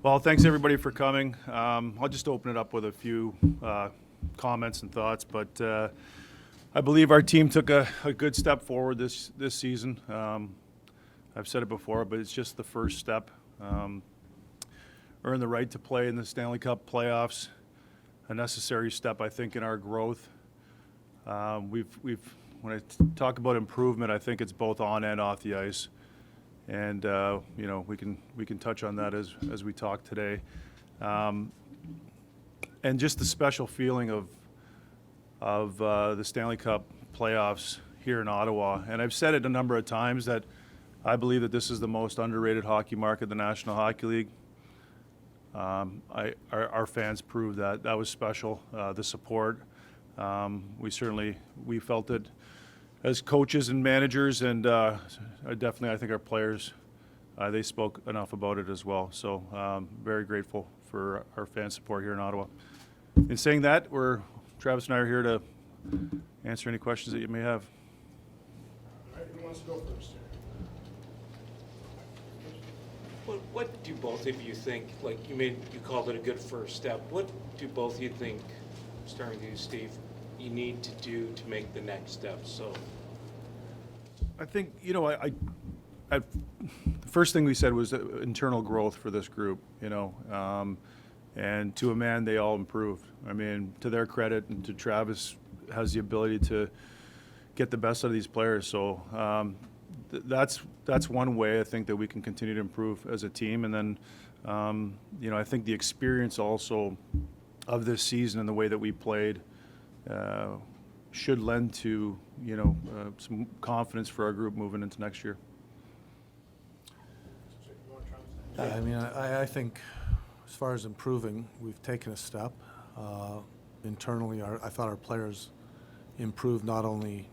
Well, thanks everybody for coming. I'll just open it up with a few comments and thoughts, but I believe our team took a good step forward this season. I've said it before, but it's just the first step. Earned the right to play in the Stanley Cup playoffs, a necessary step, I think, in our growth. When I talk about improvement, I think it's both on and off the ice. And we can touch on that as we talk today, and just the special feeling of the Stanley Cup playoffs here in Ottawa. And I've said it a number of times that I believe that this is the most underrated hockey market, the National Hockey League. Our fans proved that. That was special. The support, we felt it as coaches and managers, and definitely I think our players, they spoke enough about it as well. So very grateful for our fan support here in Ottawa. In saying that, Travis and I are here to answer any questions that you may have. All right, who wants to go first here? What do both of you think, like you called it a good first step, what do both of you think, starting with you, Steve, you need to do to make the next step? So I think, the first thing we said was internal growth for this group, and to a man, they all improved. I mean, to their credit, and to Travis, has the ability to get the best out of these players. So that's one way I think that we can continue to improve as a team. And then, I think the experience also of this season and the way that we played should lend to, some confidence for our group moving into next year. I think as far as improving, we've taken a step. Internally, I thought our players improved not only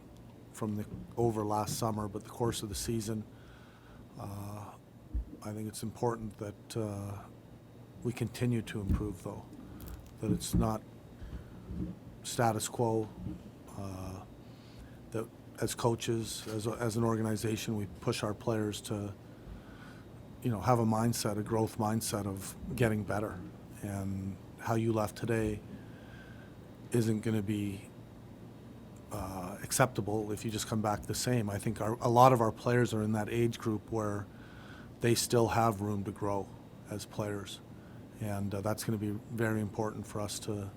from over last summer, but the course of the season. I think it's important that we continue to improve, though, that it's not status quo, that as coaches, as an organization, we push our players to, have a growth mindset of getting better. And how you left today isn't going to be acceptable if you just come back the same. I think a lot of our players are in that age group where they still have room to grow as players. And that's going to be very important for us to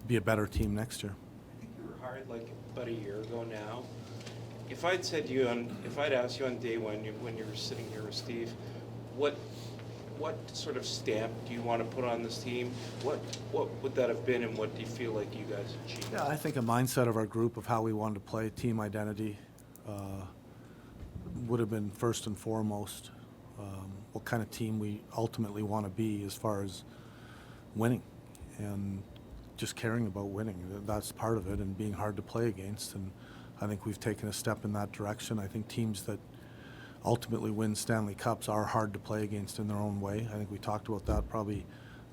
be a better team next year. I think you were hired like about a year ago now. If I'd asked you on day one when you were sitting here with Steve, what sort of stamp do you want to put on this team? What would that have been, and what do you feel like you guys achieved? Yeah, I think a mindset of our group of how we wanted to play, team identity, would have been first and foremost. What kind of team we ultimately want to be as far as winning, and just caring about winning. That's part of it, and being hard to play against. And I think we've taken a step in that direction. I think teams that ultimately win Stanley Cups are hard to play against in their own way. I think we talked about that probably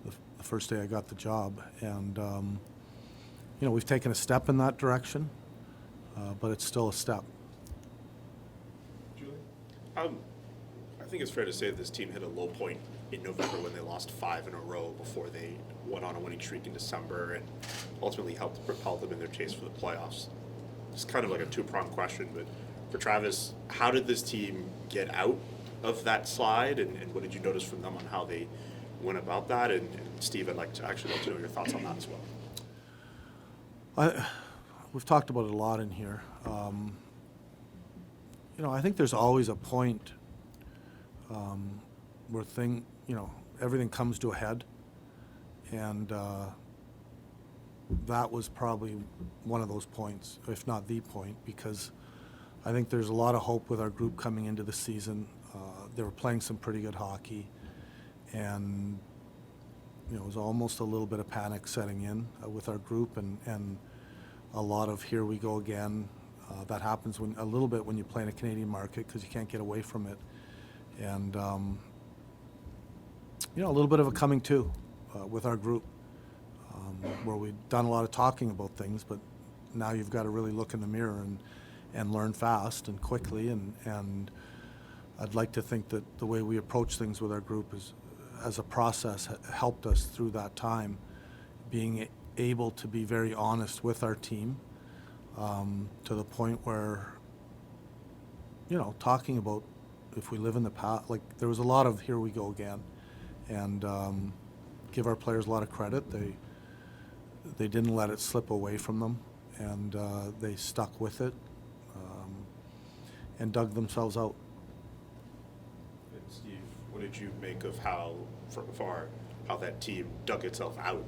the first day I got the job. And, we've taken a step in that direction, but it's still a step. Julie? I think it's fair to say that this team hit a low point in November when they lost 5 in a row before they went on a winning streak in December and ultimately helped propel them in their chase for the playoffs. It's kind of like a two-pronged question, but for Travis, how did this team get out of that slide, and what did you notice from them on how they went about that? And Steve, I'd like to know your thoughts on that as well. We've talked about it a lot in here. I think there's always a point where everything comes to a head, and that was probably one of those points, if not the point, because I think there's a lot of hope with our group coming into the season. They were playing some pretty good hockey, and it was almost a little bit of panic setting in with our group, and a lot of here we go again. That happens a little bit when you play in a Canadian market because you can't get away from it. And, a little bit of a coming to with our group, where we've done a lot of talking about things, but now you've got to really look in the mirror and learn fast and quickly. And I'd like to think that the way we approach things with our group as a process helped us through that time, being able to be very honest with our team, to the point where, talking about if we live in the past, like there was a lot of here we go again, and give our players a lot of credit. They didn't let it slip away from them, and they stuck with it, and dug themselves out. And Steve, what did you make of how, from afar, how that team dug itself out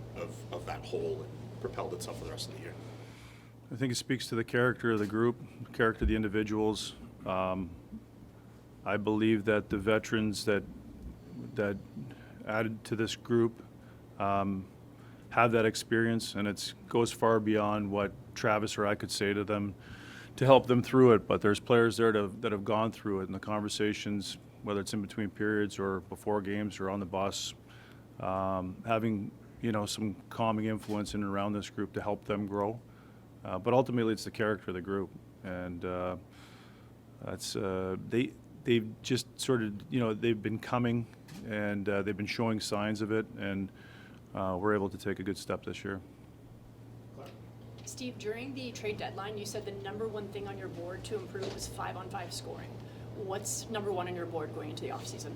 of that hole and propelled itself for the rest of the year? I think it speaks to the character of the group, character of the individuals. I believe that the veterans that added to this group have that experience, and it goes far beyond what Travis or I could say to them to help them through it. But there's players there that have gone through it, and the conversations, whether it's in between periods or before games or on the bus, having some calming influence in and around this group to help them grow. But ultimately, it's the character of the group, and they've just sort of they've been coming, and they've been showing signs of it, and we're able to take a good step this year. Steve, during the trade deadline, you said the number one thing on your board to improve was 5-on-5 scoring. What's number one on your board going into the offseason?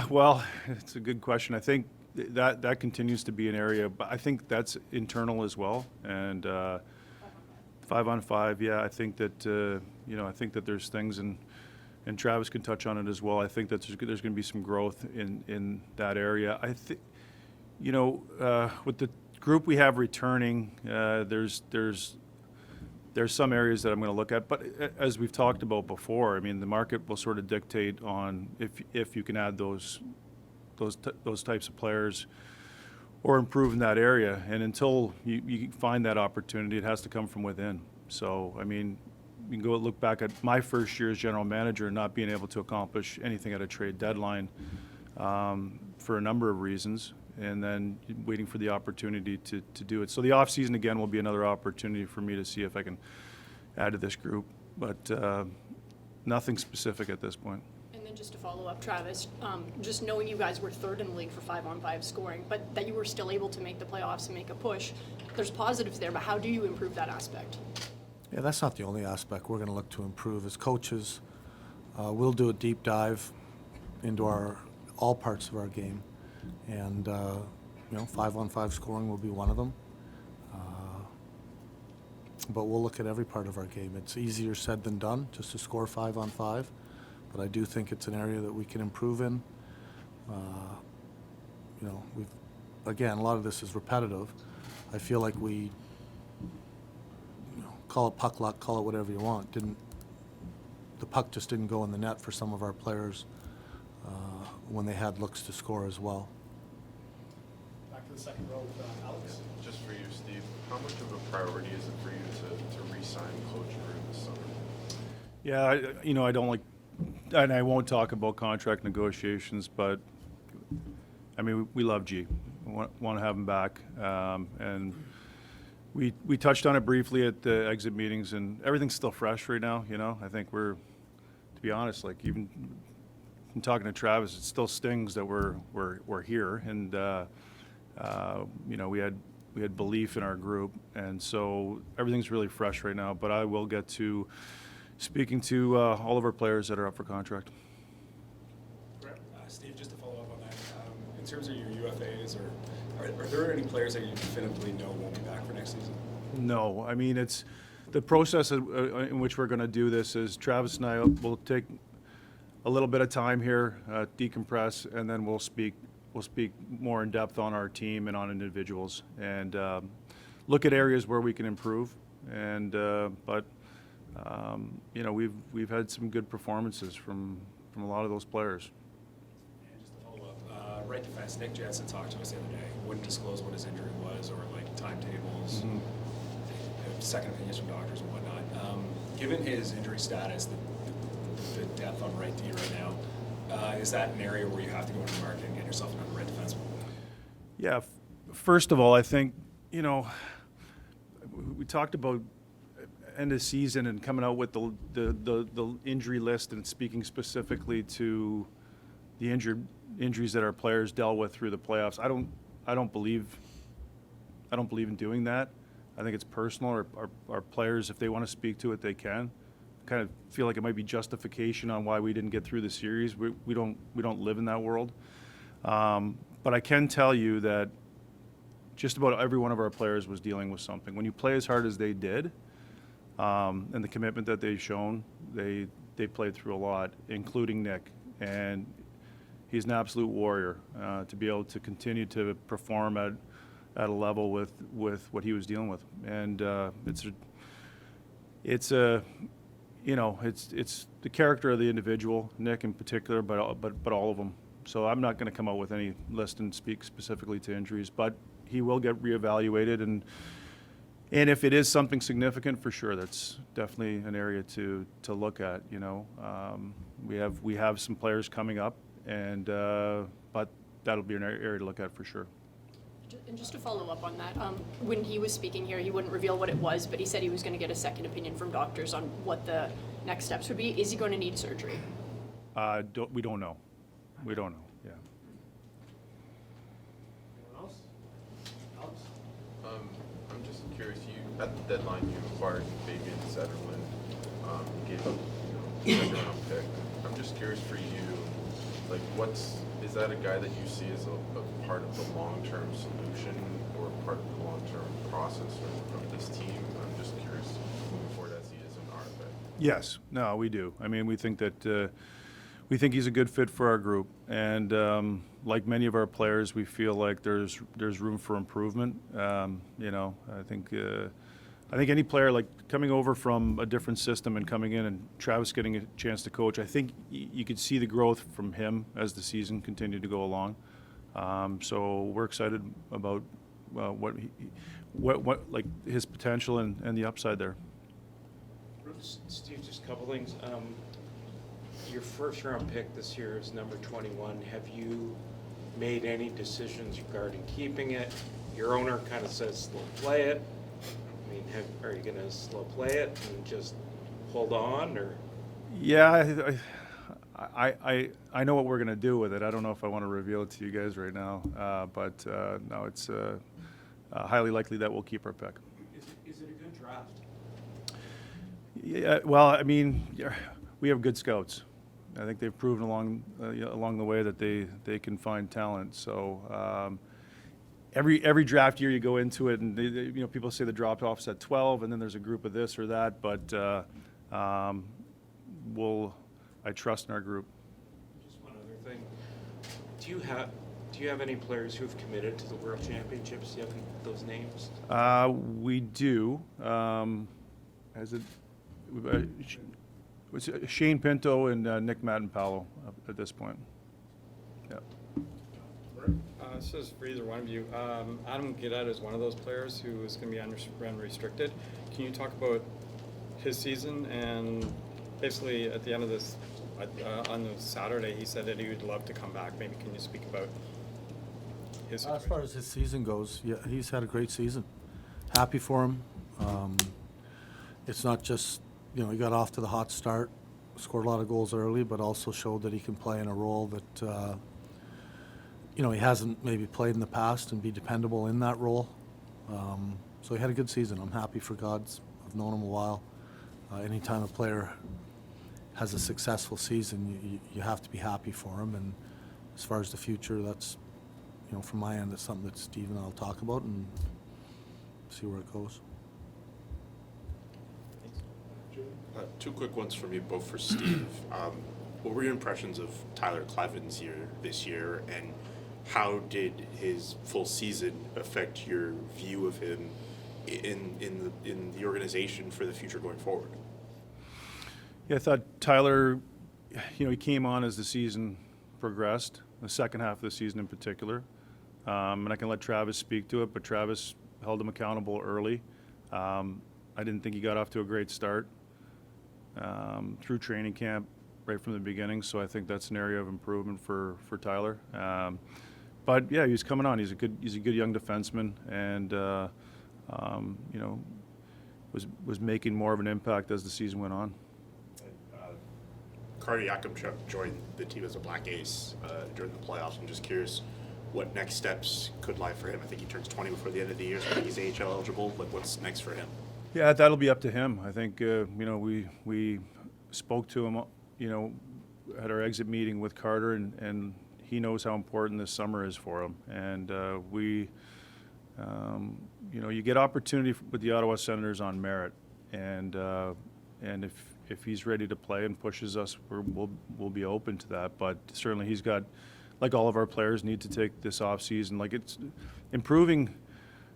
Well, it's a good question. I think that continues to be an area, but I think that's internal as well. And 5-on-5, yeah, I think that I think that there's things, and Travis can touch on it as well. I think that there's going to be some growth in that area. I think with the group we have returning, there's some areas that I'm going to look at, but as we've talked about before, I mean, the market will sort of dictate on if you can add those types of players or improve in that area. And until you find that opportunity, it has to come from within. So, I mean, you can go look back at my first year as general manager and not being able to accomplish anything at a trade deadline for a number of reasons, and then waiting for the opportunity to do it. So the offseason, again, will be another opportunity for me to see if I can add to this group, but nothing specific at this point. And then just to follow up, Travis, just knowing you guys were third in the league for 5-on-5 scoring, but that you were still able to make the playoffs and make a push, there's positives there, but how do you improve that aspect? Yeah, that's not the only aspect we're going to look to improve. As coaches, we'll do a deep dive into all parts of our game, and 5-on-5 scoring will be one of them. But we'll look at every part of our game. It's easier said than done just to score 5-on-5, but I do think it's an area that we can improve in. Again, a lot of this is repetitive. I feel like we call it puck luck, call it whatever you want. The puck just didn't go in the net for some of our players when they had looks to score as well. Back to the second row with Alex. Just for you, Steve, how much of a priority is it for you to re-sign Coach during the summer? Yeah, I don't like, and I won't talk about contract negotiations, but I mean, we love G. We want to have him back, and we touched on it briefly at the exit meetings, and everything's still fresh right now. I think we're, to be honest, like even from talking to Travis, it still stings that we're here, and we had belief in our group, and so everything's really fresh right now. But I will get to speaking to all of our players that are up for contract. Steve, just to follow up on that, in terms of your UFAs, are there any players that you definitively know won't be back for next season? No, I mean, it's the process in which we're going to do this is Travis and I will take a little bit of time here, decompress, and then we'll speak more in depth on our team and on individuals, and look at areas where we can improve. And we've had some good performances from a lot of those players. And just to follow up, right defense, Nick Jensen talked to us the other day. Wouldn't disclose what his injury was or like timetables, second opinions from doctors and whatnot. Given his injury status, the depth on right D right now, is that an area where you have to go into the market and get yourself another right defenseman? Yeah, first of all, I think, we talked about end of season and coming out with the injury list and speaking specifically to the injuries that our players dealt with through the playoffs. I don't believe in doing that. I think it's personal. Our players, if they want to speak to it, they can. Kind of feel like it might be justification on why we didn't get through the series. We don't live in that world. But I can tell you that just about every one of our players was dealing with something. When you play as hard as they did, and the commitment that they've shown, they played through a lot, including Nick. And he's an absolute warrior to be able to continue to perform at a level with what he was dealing with. And it's the character of the individual, Nick in particular, but all of them. So I'm not going to come out with any list and speak specifically to injuries, but he will get reevaluated, and if it is something significant, for sure, that's definitely an area to look at. We have some players coming up, and but that'll be an area to look at for sure. And just to follow up on that, when he was speaking here, he wouldn't reveal what it was, but he said he was going to get a second opinion from doctors on what the next steps would be. Is he going to need surgery? We don't know. We don't know. Yeah. Anyone else? Alex? I'm just curious, at the deadline, you acquired Fabian Zetterlund, you gave up, second round pick. I'm just curious for you, like, is that a guy that you see as a part of the long-term solution or part of the long-term process of this team? I'm just curious moving forward as he is in RFA. Yes. No, we do. I mean, we think that we think he's a good fit for our group, and like many of our players, we feel like there's room for improvement. I think any player, like coming over from a different system and coming in, and Travis getting a chance to coach, I think you could see the growth from him as the season continued to go along. So we're excited about what like his potential and the upside there. Steve, just a couple things. Your first round pick this year is number 21. Have you made any decisions regarding keeping it? Your owner kind of says slow play it. I mean, are you going to slow play it and just hold on, or? Yeah, I know what we're going to do with it. I don't know if I want to reveal it to you guys right now, but no, it's highly likely that we'll keep our pick. Is it a good draft? Yeah, well, I mean, we have good scouts. I think they've proven along the way that they can find talent. So every draft year you go into it, and people say the drop-off's at 12, and then there's a group of this or that. But I trust in our group. Just one other thing. Do you have any players who've committed to the World Championships? Do you have those names? We do. It's Shane Pinto and Nick Mattenpalo at this point. Yeah. This is for either one of you. Adam Guedette is one of those players who is going to be unrestricted. Can you talk about his season? And basically, at the end of this, on the Saturday, he said that he would love to come back. Maybe can you speak about his situation? As far as his season goes, yeah, he's had a great season. Happy for him. It's not just, he got off to the hot start, scored a lot of goals early, but also showed that he can play in a role that, he hasn't maybe played in the past, and be dependable in that role. So he had a good season. I'm happy for Gods. I've known him a while. Anytime a player has a successful season, you have to be happy for him. And as far as the future, that's, from my end, that's something that Steve and I'll talk about and see where it goes. Two quick ones for me, both for Steve. What were your impressions of Tyler Kleven's this year, and how did his full season affect your view of him in the organization for the future going forward? Yeah, I thought Tyler, he came on as the season progressed, the second half of the season in particular. And I can let Travis speak to it, but Travis held him accountable early. I didn't think he got off to a great start through training camp right from the beginning, so I think that's an area of improvement for Tyler. But yeah, he's coming on. He's a good young defenseman, and was making more of an impact as the season went on. Carter Yakimchuk joined the team as a black ace during the playoffs. I'm just curious what next steps could lie for him. I think he turns 20 before the end of the year, so I think he's AHL eligible. Like, what's next for him? Yeah, that'll be up to him. I think we spoke to him, at our exit meeting with Carter, and he knows how important this summer is for him. And you get opportunity with the Ottawa Senators on merit, and if he's ready to play and pushes us, we'll be open to that. But certainly he's got, like all of our players, need to take this off season. Like, it's improving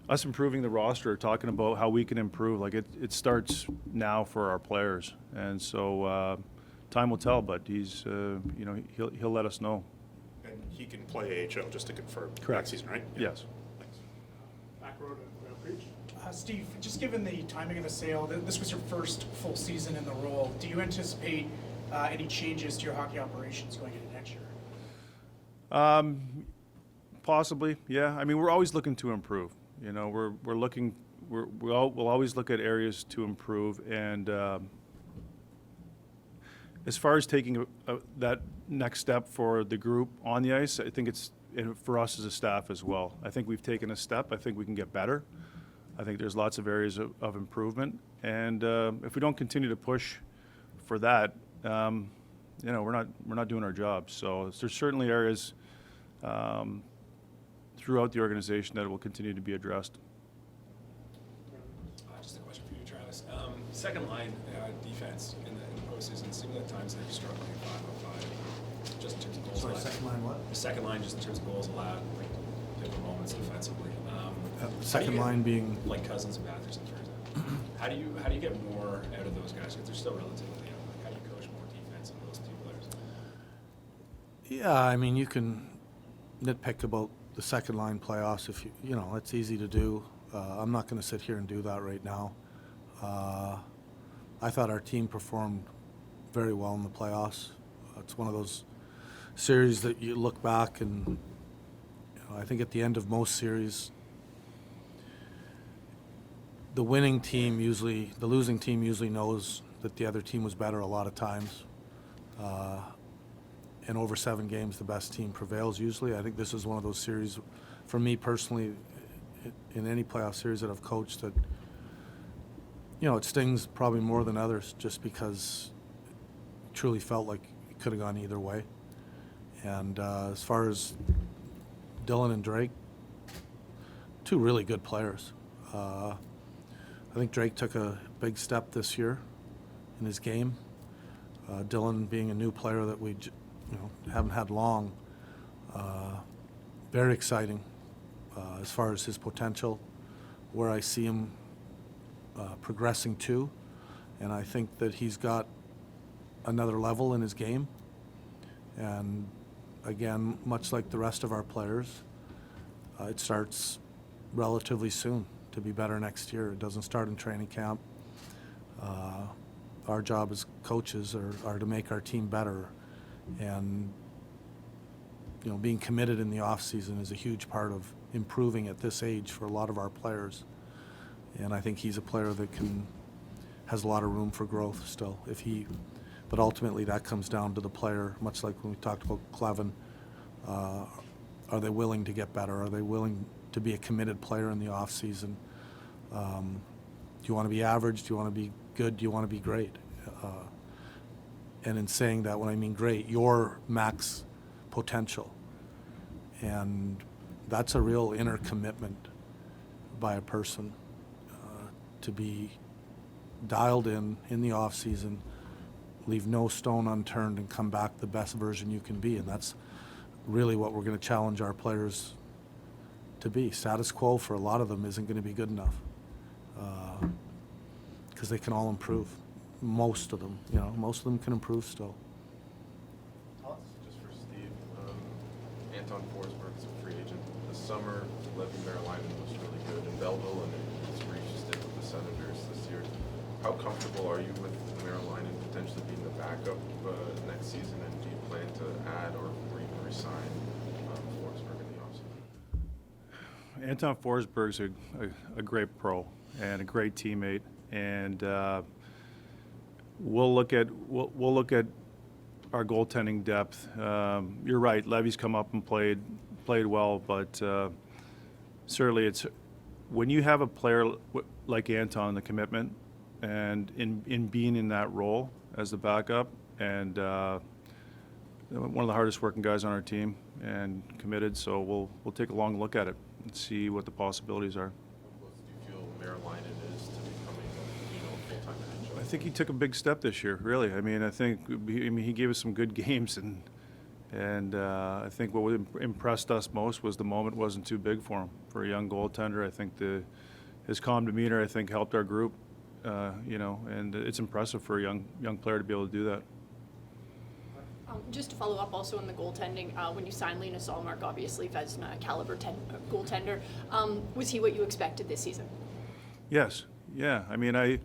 the roster, talking about how we can improve. Like, it starts now for our players, and so time will tell. But he's he'll let us know. And he can play AHL, just to confirm. Correct. Next season, right? Yes. Thanks. Back row to Preach. Steve, just given the timing of the sale, this was your first full season in the role. Do you anticipate any changes to your hockey operations going into next year? Possibly, yeah. I mean, we're always looking to improve. We're looking. We'll always look at areas to improve. And as far as taking that next step for the group on the ice, I think it's for us as a staff as well. I think we've taken a step. I think we can get better. I think there's lots of areas of improvement. And if we don't continue to push for that, we're not doing our job. So there's certainly areas throughout the organization that will continue to be addressed. Just a question for you, Travis. Second line defense in the postseason, seems at times they're struggling at 5-on-5, just in terms of goals allowed. Second line what? The second line, just in terms of goals allowed, like different moments defensively. Second line being like Cousins and Matherson, for example. How do you get more out of those guys? Because they're still relatively young. Like, how do you coach more defense on those two players? Yeah, I mean, you can nitpick about the second line playoffs if it's easy to do. I'm not going to sit here and do that right now. I thought our team performed very well in the playoffs. It's one of those series that you look back and I think at the end of most series, the losing team usually knows that the other team was better a lot of times. And over 7 games, the best team prevails usually. I think this is one of those series, for me personally, in any playoff series that I've coached, that it stings probably more than others, just because it truly felt like it could have gone either way. And as far as Dylan and Drake, 2 really good players. I think Drake took a big step this year in his game. Dylan being a new player that we haven't had long, very exciting as far as his potential, where I see him progressing to, and I think that he's got another level in his game. And again, much like the rest of our players, it starts relatively soon to be better next year. It doesn't start in training camp. Our job as coaches are to make our team better, and being committed in the off season is a huge part of improving at this age for a lot of our players. And I think he's a player that has a lot of room for growth still. But ultimately that comes down to the player, much like when we talked about Clevin. Are they willing to get better? Are they willing to be a committed player in the off season? Do you want to be average? Do you want to be good? Do you want to be great? And in saying that, when I mean great, your max potential. And that's a real inner commitment by a person to be dialed in the off season, leave no stone unturned, and come back the best version you can be. And that's really what we're going to challenge our players to be. Status quo for a lot of them isn't going to be good enough, because they can all improve. Most of them can improve still. Just for Steve, Anton Forsberg is a free agent this summer. Levi Merrilainen was really good in Belleville, and it's reached stint with the Senators this year. How comfortable are you with Merrilainen potentially being the backup next season, and do you plan to add or re-sign Forsberg in the offseason? Anton Forsberg's a great pro and a great teammate, and we'll look at our goaltending depth. You're right, Levy's come up and played well, but certainly it's when you have a player like Anton, the commitment, and in being in that role as the backup, and one of the hardest working guys on our team and committed, so we'll take a long look at it and see what the possibilities are. How close do you feel Marilinen is to becoming, a full-time NHL? I think he took a big step this year, really. I mean, he gave us some good games, and I think what impressed us most was the moment wasn't too big for him. For a young goaltender, I think his calm demeanor, I think, helped our group, and it's impressive for a young player to be able to do that. Just to follow up also on the goaltending, when you signed Linus Ullmark, obviously Vezina caliber goaltender, was he what you expected this season? Yes. Yeah. I mean,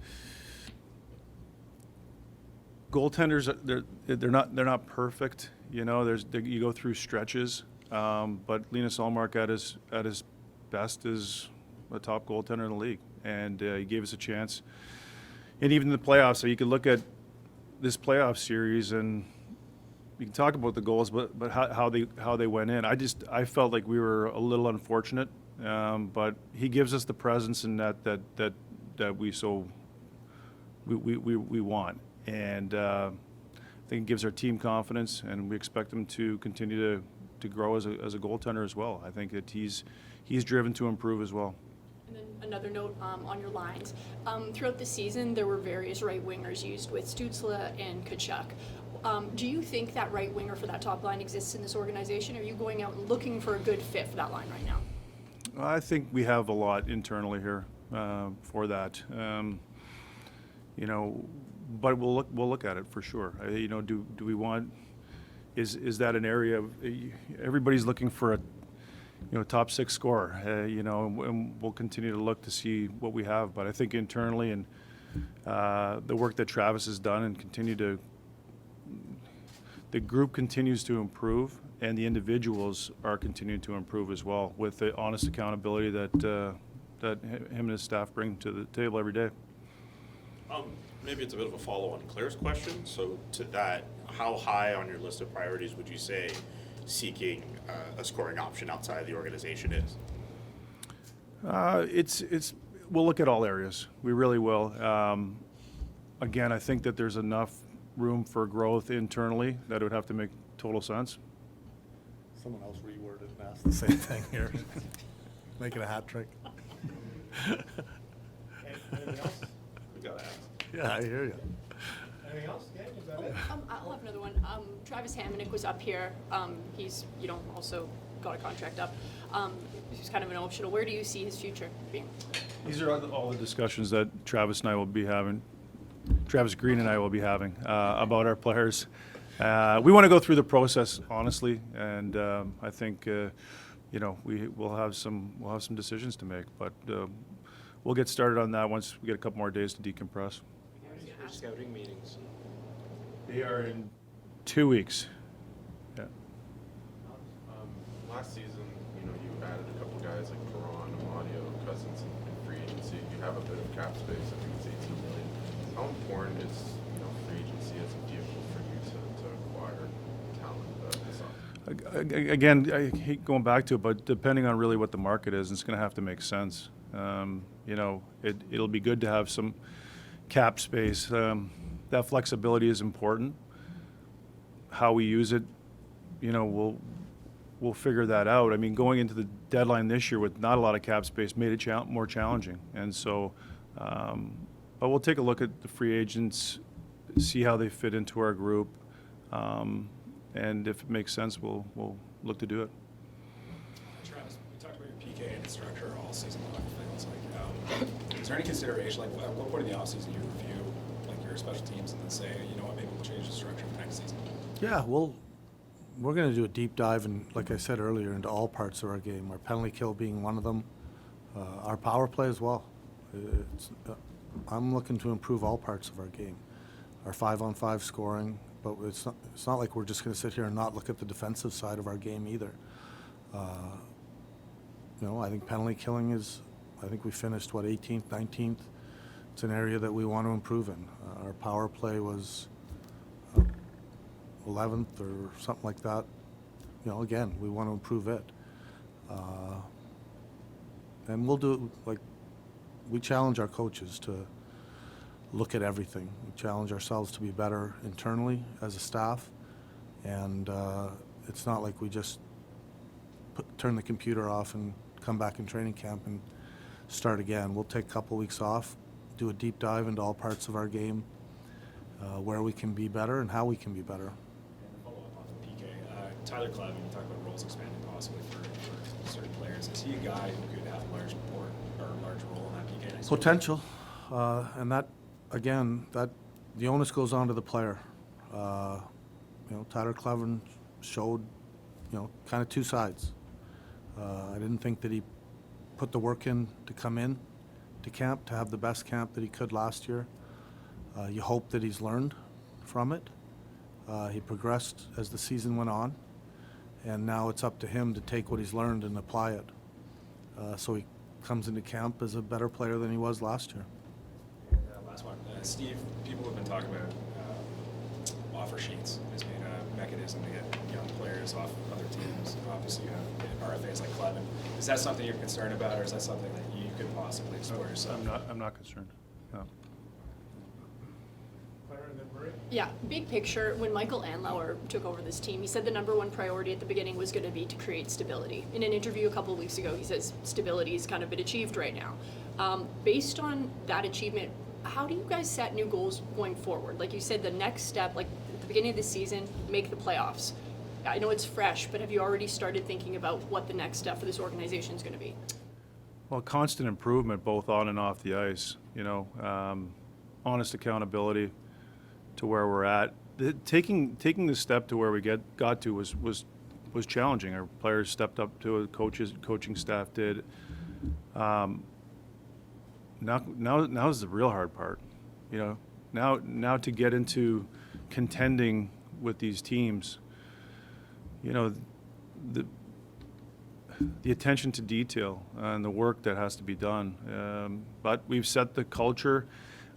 goaltenders, they're not perfect. You go through stretches, but Linus Ullmark at his best is a top goaltender in the league, and he gave us a chance. And even in the playoffs, so you could look at this playoff series and you can talk about the goals, but how they went in. I felt like we were a little unfortunate, but he gives us the presence in that we want, and I think it gives our team confidence, and we expect him to continue to grow as a goaltender as well. I think that he's driven to improve as well. And then another note on your lines. Throughout the season, there were various right wingers used with Stützle and Tkachuk. Do you think that right winger for that top line exists in this organization? Or are you going out and looking for a good fit for that line right now? I think we have a lot internally here for that. But we'll look at it for sure. Do we want? Is that an area? Everybody's looking for a top six scorer. And we'll continue to look to see what we have. But I think internally and the work that Travis has done and the group continues to improve, and the individuals are continuing to improve as well with the honest accountability that him and his staff bring to the table every day. Maybe it's a bit of a follow-on Claire's question. So to that, how high on your list of priorities would you say seeking a scoring option outside the organization is? We'll look at all areas. We really will. Again, I think that there's enough room for growth internally that it would have to make total sense. Someone else reworded and asked the same thing here. Making a hat trick. Anything else? We gotta ask. Yeah, I hear you. Anything else? Yeah, is that it? I'll have another one. Travis Hamonic was up here. He's also got a contract up. He's kind of an optional. Where do you see his future being? These are all the discussions that Travis and I will be having. Travis Green and I will be having about our players. We want to go through the process honestly, and I think we'll have some decisions to make. But we'll get started on that once we get a couple more days to decompress. For scouting meetings. They are in 2 weeks. Yeah. Last season, you added a couple guys like Perron, Amadio, Cousins, and free agency. You have a bit of cap space. I think it's $18 million. How important is free agency as a vehicle for you to acquire talent this offseason? Again, I hate going back to it, but depending on really what the market is, it's going to have to make sense. It'll be good to have some cap space. That flexibility is important. How we use it, we'll figure that out. I mean, going into the deadline this year with not a lot of cap space made it more challenging, and so. But we'll take a look at the free agents, see how they fit into our group, and if it makes sense, we'll look to do it. Travis, we talked about your PK and structure all season long. It feels like, is there any consideration, like at what point in the offseason you review like your special teams and then say, maybe we'll change the structure for next season? Yeah, we're going to do a deep dive, and like I said earlier, into all parts of our game. Our penalty kill being one of them, our power play as well. I'm looking to improve all parts of our game. Our 5-on-5 scoring, but it's not like we're just going to sit here and not look at the defensive side of our game either. I think penalty killing I think we finished 18th, 19th. It's an area that we want to improve in. Our power play was 11th or something like that, you know, again, we want to improve it. And we'll do, like, we challenge our coaches to look at everything. We challenge ourselves to be better internally as a staff. And it's not like we just turn the computer off and come back in training camp and start again. We'll take a couple weeks off, do a deep dive into all parts of our game, where we can be better and how we can be better. And to follow up on the PK, Tyler Clevin, you talk about roles expanding possibly for certain players. Is he a guy who could have a large report or a large role in that PK next year? Potential, and that, again, that the onus goes on to the player. You know, Tyler Clevin showed, you know, kind of two sides. I didn't think that he put the work in to come in to camp, to have the best camp that he could last year. You hope that he's learned from it. He progressed as the season went on, and now it's up to him to take what he's learned and apply it. So he comes into camp as a better player than he was last year. And, last one, Steve. People have been talking about offer sheets as being a mechanism to get young players off other teams. Obviously, you have RFAs like Clevin. Is that something you're concerned about, or is that something that you could possibly explore yourself? I'm not concerned. No. Claire and then Marie. Yeah, big picture, when Michael Anlauer took over this team, he said the number one priority at the beginning was going to be to create stability. In an interview a couple of weeks ago, he says stability has kind of been achieved right now. Based on that achievement, how do you guys set new goals going forward? Like you said, the next step, like at the beginning of the season, make the playoffs. I know it's fresh, but have you already started thinking about what the next step for this organization is going to be? Well, constant improvement both on and off the ice, you know, honest accountability to where we're at. Taking the step to where we got to was challenging. Our players stepped up to it, coaching staff did. Now is the real hard part, you know. Now to get into contending with these teams, you know, the attention to detail and the work that has to be done. But we've set the culture.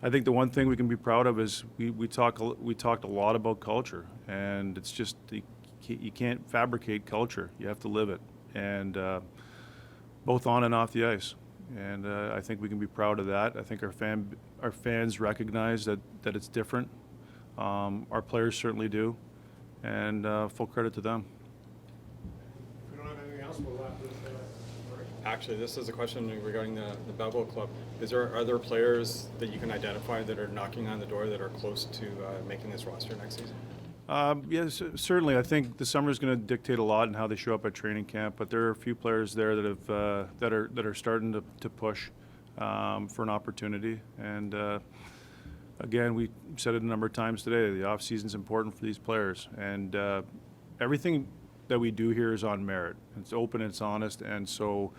I think the one thing we can be proud of is we talked a lot about culture, and it's just you can't fabricate culture. You have to live it, and both on and off the ice. And I think we can be proud of that. I think our fans recognize that it's different. Our players certainly do, and full credit to them. If we don't have anything else, we'll wrap this up. Marie. Actually, this is a question regarding the Bevel Club. Are there players that you can identify that are knocking on the door that are close to making this roster next season? Yes, certainly. I think the summer is going to dictate a lot in how they show up at training camp. But there are a few players there that have that are starting to push for an opportunity. And again, we said it a number of times today. The off season is important for these players, and everything that we do here is on merit. It's open, it's honest, and so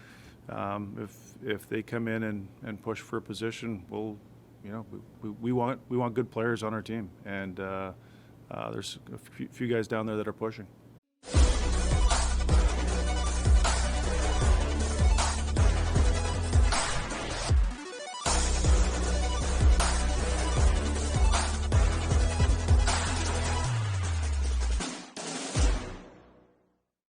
if they come in and push for a position, we want good players on our team, and there's a few guys down there that are pushing.